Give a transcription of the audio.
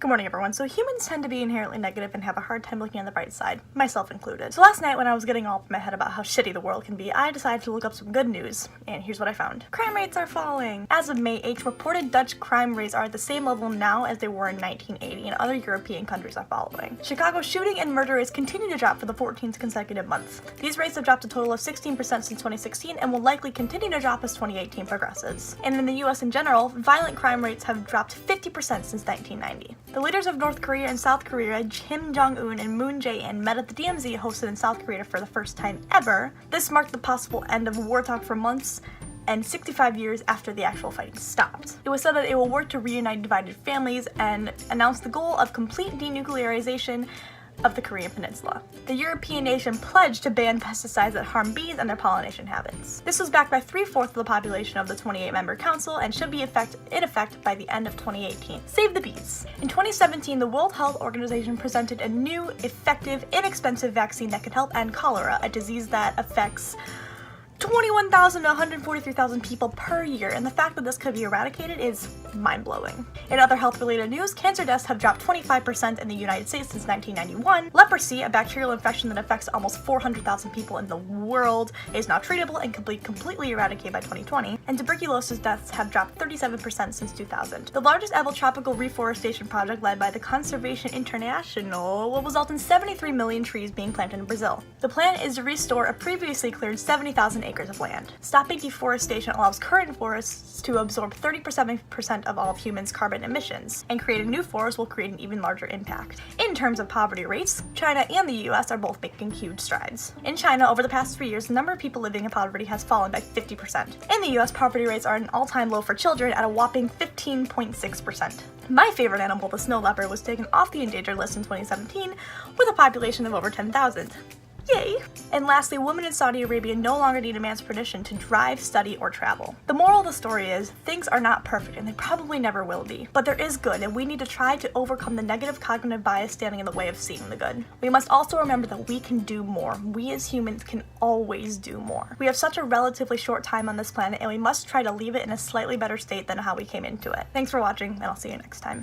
Good morning, everyone. So humans tend to be inherently negative and have a hard time looking on the bright side, myself included. So last night when I was getting all up in my head about how shitty the world can be, I decided to look up some good news, and here's what I found. Crime rates are falling! As of May 8th, reported Dutch crime rates are at the same level now as they were in 1980, and other European countries are following. Chicago's shooting and murder rates continue to drop for the 14th consecutive month. These rates have dropped a total of 16% since 2016 and will likely continue to drop as 2018 progresses. And in the US in general, violent crime rates have dropped 50% since 1990. The leaders of North Korea and South Korea, Kim Jong-un and Moon Jae-in, met at the DMZ hosted in South Korea for the first time ever. This marked the possible end of war talk for months and 65 years after the actual fighting stopped. It was said that it will work to reunite divided families and announce the goal of complete denuclearization of the Korean Peninsula. The European nation pledged to ban pesticides that harm bees and their pollination habits. This was backed by 3/4 of the population of the 28-member council and should be in effect by the end of 2018. Save the bees! In 2017, the World Health Organization presented a new, effective, inexpensive vaccine that could help end cholera, a disease that affects 21,000 to 143,000 people per year, and the fact that this could be eradicated is mind-blowing. In other health-related news, cancer deaths have dropped 25% in the United States since 1991. Leprosy, a bacterial infection that affects almost 400,000 people in the world, is now treatable and completely eradicated by 2020. And tuberculosis deaths have dropped 37% since 2000. The largest ever tropical reforestation project led by the Conservation International will result in 73 million trees being planted in Brazil. The plan is to restore a previously cleared 70,000 acres of land. Stopping deforestation allows current forests to absorb 30% of all of humans' carbon emissions, and creating new forests will create an even larger impact. In terms of poverty rates, China and the US are both making huge strides. In China, over the past 3 years, the number of people living in poverty has fallen by 50%. In the US, poverty rates are at an all-time low for children at a whopping 15.6%. My favorite animal, the snow leopard, was taken off the endangered list in 2017 with a population of over 10,000. Yay! And lastly, women in Saudi Arabia no longer need a man's permission to drive, study, or travel. The moral of the story is, things are not perfect and they probably never will be. But there is good, and we need to try to overcome the negative cognitive bias standing in the way of seeing the good. We must also remember that we can do more. We as humans can always do more. We have such a relatively short time on this planet, and we must try to leave it in a slightly better state than how we came into it. Thanks for watching, and I'll see you next time.